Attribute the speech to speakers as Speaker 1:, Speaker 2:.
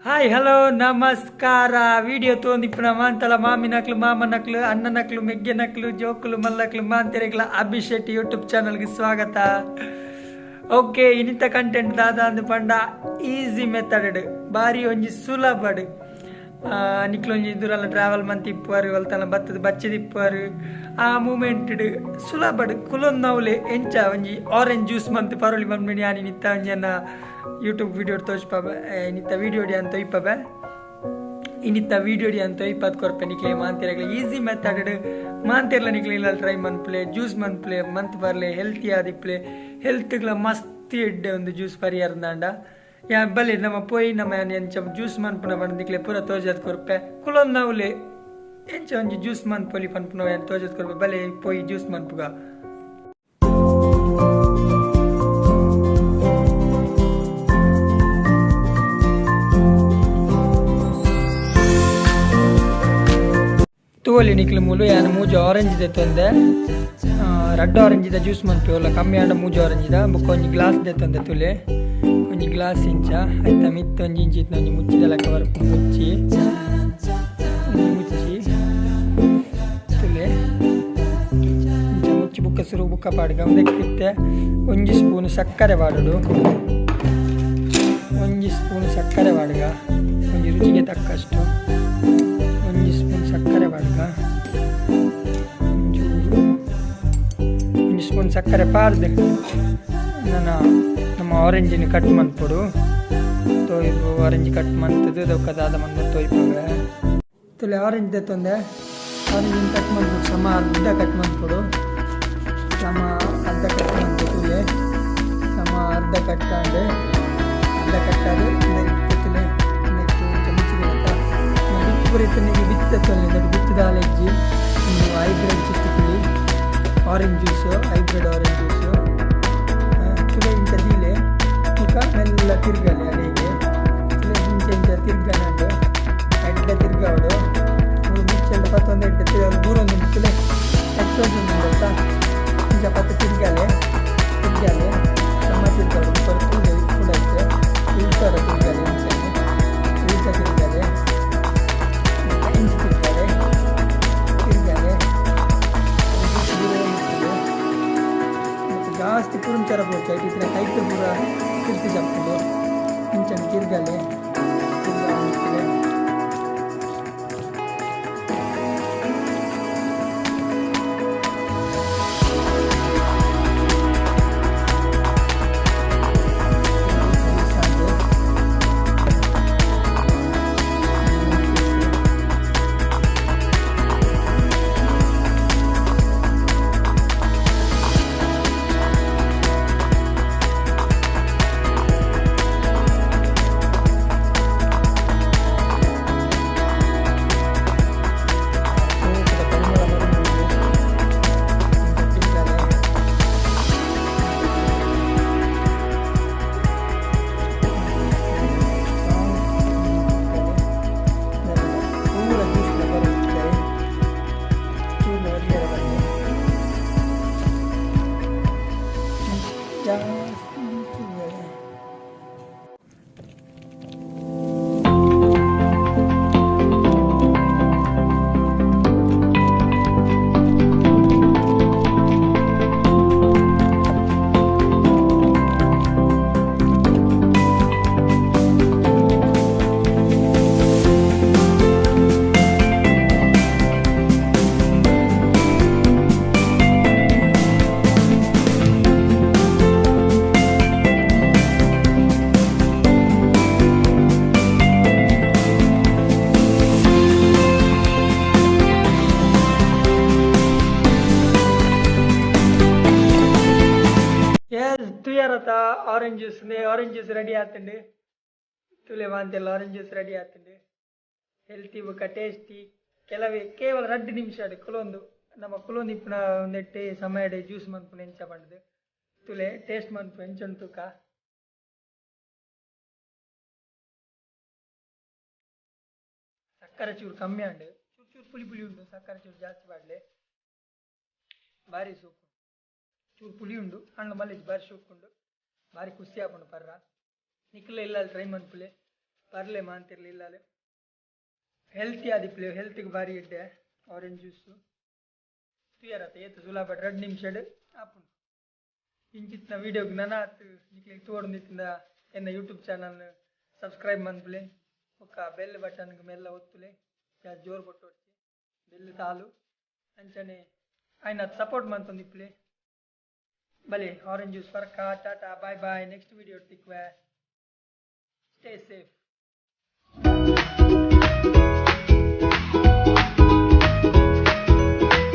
Speaker 1: Hi hello ನಮಸ್ಕಾರ. Video ತೋಂದಿಪ್ಪುನ ಮಾಂತಲ ಮಾಮಿನಕ್ಲು ಮಾಮನಕ್ಲು ಅಣ್ಣನಕ್ಲು ಮೆಗ್ಗೆನಕ್ಲು ಜೋಕುಲು ಮಲ್ಲಕ್ಲು ಮಾಂತೆರೆಗ್ಲ Abhishek YouTube ಚಾನಲ್ಗೆ ಸ್ವಾಗತ. ಓಕೆ, ಇನ್ನಿತ ಕಂಟೆಂಟ್ ದಾದ ಅಂದು ಪಂಡ ಈಸಿ ಮೆಥಡ್ ಬಾರಿ ಒಂಜಿ ಸುಲಭಡ್ ನಿಕ್ಲೊಂಜಿ ದೂರಲ್ಲ ಟ್ರಾವೆಲ್ ಮಂತ್ ಇಪ್ಪುವರು ಅಲ್ತನ ಬತ್ತದ ಬಚ್ಚದಿಪ್ಪುವರು ಆ ಮೂಮೆಂಟ್ ಸುಲಭಡ್ ಕುಲೊಂದು ನವ್ಲೆ ಎಂಚ ಒಂಜಿ ಆರೆಂಜ್ ಜ್ಯೂಸ್ ಮಂತ್ ಪರೋಳಿ ಬಂದ್ಬಿಡಿ ಆನಿ ನಿತ್ತ ಒಂಜನ ಯೂಟ್ಯೂಬ್ ವಿಡಿಯೋ ತೋರಿಸ್ಪಾಬ ಇನ್ನಿತ್ತ ವಿಡಿಯೋ ಅಂತ ಇಪ್ಪಬ ಇನ್ನಿತ್ತ ವಿಡಿಯೋ ಅಂತ ಇಪ್ಪತ್ತು ಕೊರಪೆ ನಿಕ್ಲೆ ಮಾಂತಿರಗ್ಲ ಈಸಿ ಮೆಥಡ್ ಮಾಂತಿರ್ಲ ನಿಕ್ಲಿಲ್ಲ ಟ್ರೈ ಮನ್ಪ್ಲೆ ಜ್ಯೂಸ್ ಮನ್ಪ್ಲೆ ಮಂತ್ ಬರ್ಲೆ ಹೆಲ್ತಿ ಆದಿಪ್ಲೆ ಹೆಲ್ತ್ಗ್ಲ ಮಸ್ತ್ ಎಡ್ಡೆ ಒಂದು ಜ್ಯೂಸ್ ಪರಿಹಾರದಾಂಡ ಯಾ ಬಲೆ ನಮ್ಮ ಪೋಯಿ ನಮ್ಮ ಎಂಚ ಜ್ಯೂಸ್ ಮನ್ಪುನ ಬಂದಿಕ್ಲೆ ಪೂರ ತೋಜದ್ ಕೊರಪೆ ಕುಲೊಂದು ನವ್ಲೆ ಎಂಚ ಒಂಜಿ ಜ್ಯೂಸ್ ಮನ್ಪೊಲಿ ಪನ್ಪುನ ತೋಜದ್ ಕೊರಪೆ ಬಲೆ ಪೋಯಿ ಜ್ಯೂಸ್ ಮನ್ಪುಗ ತೂವಲ್ಲಿ ನಿಕ್ಲು ಮೂಲು ಯಾನು ಮೂಜು ಆರೆಂಜ್ ಇದೆ ತೊಂದೆ ರೆಡ್ ಆರೆಂಜ್ ಇದೆ ಜ್ಯೂಸ್ ಮನ್ಪಿ ಒಲ್ಲ ಕಮ್ಮಿ ಆಂಡ ಮೂಜು ಆರೆಂಜ್ ಇದೆ ಬುಕ್ಕ ಒಂಜಿ ಗ್ಲಾಸ್ ದೆ ತೊಂದೆ ತುಲೆ ಒಂಜಿ ಗ್ಲಾಸ್ ಇಂಚ ಆಯ್ತಾ ಮಿತ್ತ ಒಂಜಿ ಇಂಚ ಇತ್ತು ಒಂಜಿ ಮುಚ್ಚಿದ ಲೆಕ್ಕ ಬರ್ಪು ಮುಚ್ಚಿ ತುಲೆ ಇಂಚ ಮುಚ್ಚಿ ಬುಕ್ಕ ಸುರು ಬುಕ್ಕ ಪಾಡ್ಗ ಒಂದಕ್ಕಿತ್ತೆ ಒಂಜಿ ಸ್ಪೂನ್ ಸಕ್ಕರೆ ಪಾಡುಡು ಒಂಜಿ ಸ್ಪೂನ್ ಸಕ್ಕರೆ ಪಾಡ್ಗ ಒಂಜಿ ರುಚಿಗೆ ತಕ್ಕಷ್ಟು ಒಂಜಿ ಸ್ಪೂನ್ ಸಕ್ಕರೆ ಪಾಡ್ಗ ಒಂಜಿ ಸ್ಪೂನ್ ಸಕ್ಕರೆ ಪಾಡ್ದು ನಾನು ನಮ್ಮ ಆರೆಂಜಿನ ಕಟ್ ಮನ್ಪೊಡು ತೋಯ್ಬು ಆರೆಂಜ್ ಕಟ್ ಮಂತದ್ದು ದೊಕ್ಕದಾದ ಮಂದು ತೋಯ್ಪವೆ ತುಲೆ ಆರೆಂಜ್ ದೆತ್ತೊಂದೆ ಆರೆಂಜಿನ ಕಟ್ ಮನ್ಪೊಡು ಸಮ ಅರ್ಧ ಕಟ್ ಮನ್ಪೊಡು ಸಮ ಅರ್ಧ ಕಟ್ ಮಂತು ತುಲೆ ಸಮ ಅರ್ಧ ಕಟ್ಟಾಂಡು ಅರ್ಧ ಕಟ್ಟಾಡು ತುಲೆ ಬಿತ್ತನೆಗೆ ಬಿತ್ತನೆ ಬಿತ್ತದ ಅಲೆಜ್ಜಿ ಒಂದು ಹೈಬ್ರಿಡ್ ಚಿತ್ತುಕುಳಿ orange juice hybrid orange juice ತುಲೆ ಇಂಚ ದೀಲೆ ಮುಖ ಮೆಲ್ಲ ತಿರ್ಗಲೆ ಅಡಿಗೆ ತುಲೆ ಇಂಚ ಇಂಚ ತಿರ್ಗನಂಡು ಎಡ್ಡೆ ತಿರ್ಗಾವಡು ಮೂರು ಮಿಚ್ಚೆಲ್ಲ ಪತ್ತೊಂದು ಎಡ್ಡೆ ತಿರ್ಗಲು ಮೂರೊಂದು ತುಲೆ ಎಟ್ಟೊಂದು ಗೊತ್ತಾ ಇಂಚ ಪತ್ತು ತಿರ್ಗಲೆ ನಮ್ಮ ತಿರ್ಗಾವಡು ತುಲೆ ಕೂಡ ಐತೆ ಉಲ್ಟಾರ ತಿರ್ಗಲೆ ಇಂಚನೆ ಉಲ್ಟ ತಿರ್ಗಲೆ ಜಾಸ್ತಿ ಪುರಂಚಾರ ಬೋಚ ಇಟ್ಟಿದ್ರೆ ಕೈತು ಪೂರ ಕಿರ್ತಿ ಜಪ್ಪದು ಇಂಚನ ಕಿರ್ಗಲೆ ತುಯರತ ಆರೆಂಜ್ ಜ್ಯೂಸ್ ರೆಡಿ ಆತಂಡು ತುಲೆ ಮಾಂತೆಲ್ಲ ಆರೆಂಜ್ ಜ್ಯೂಸ್ ರೆಡಿ ಆತಂಡು ಹೆಲ್ತಿ ಬುಕ್ಕ ಟೇಸ್ಟಿ ಕೇವಲ 2 ನಿಮಿಷ ಕುಲೊಂದು ನಮ್ಮ ಕುಲೊಂದು ಇಪ್ಪುನ ಒಂದೆಟ್ಟೆ ಸಮಯ ಜ್ಯೂಸ್ ಮನ್ಪುನ ಎಂಚ ಪಂಡದು ತುಲೆ ಟೇಸ್ಟ್ ಮನ್ಪು ಎಂಚುಂಟು ತೂಕ ಸಕ್ಕರೆ ಚೂರು ಕಮ್ಮಿ ಆಂಡು ಚೂರು ಪುಳಿ ಉಂಡು ಸಕ್ಕರೆ ಚೂರು ಜಾಸ್ತಿ ಪಾಡ್ಲೆ ಬಾರಿ ಸೂಪು ಚೂರು ಪುಳಿ ಉಂಡು ಹಣ್ಣು ಮಲ್ಲಿಜ್ ಬಾರಿ ಸೂಪ್ ಉಂಡು ಬಾರಿ ಖುಷಿ ಆಪುಂಡು ಪರ್ರ ನಿಕ್ಲೆ ಇಲ್ಲ ಟ್ರೈ ಮನ್ಪುಲೆ ಬರ್ಲೆ ಮಾಂತಿರ್ಲಿಲ್ಲ ಅಲ್ಲೇ ಹೆಲ್ತಿ ಆದಿಪ್ಲೆ ಹೆಲ್ತ್ಗೆ ಭಾರಿ ಇಡ್ಡೆ ಆರೆಂಜ್ ಜ್ಯೂಸು ತುಯರತ್ತ ಏತು ಸುಲಭ 2 ನಿಮಿಷ ಆಪುಂಡು ಇಂಚಿತ್ತಿನ ವೀಡಿಯೋಗೆ ನನಾತ್ ನಿಕ್ಲಿಗೆ ತೋಡ್ದಿತ್ತಿಂದ ಎನ್ನ ಯೂಟ್ಯೂಬ್ ಚಾನಲ್ ಸಬ್ಸ್ಕ್ರೈಬ್ ಮನ್ಪುಲೆ ಒಕ್ಕ ಬೆಲ್ ಬಟನ್ಗೆ ಮೆಲ್ಲ ಒತ್ತುಲೆ ಜೋರು ಕೊಟ್ಟು ಹೊಡ್ಚಿ ಬೆಲ್ ಸಾಲು ಅಂಚನೆ ಆಯ್ನ ಸಪೋರ್ಟ್ ಮಂತೊಂದಿಪ್ಲೆ भले ऑरेंज जूस पर का tata bye bye next video टिकवे स्टे सेफ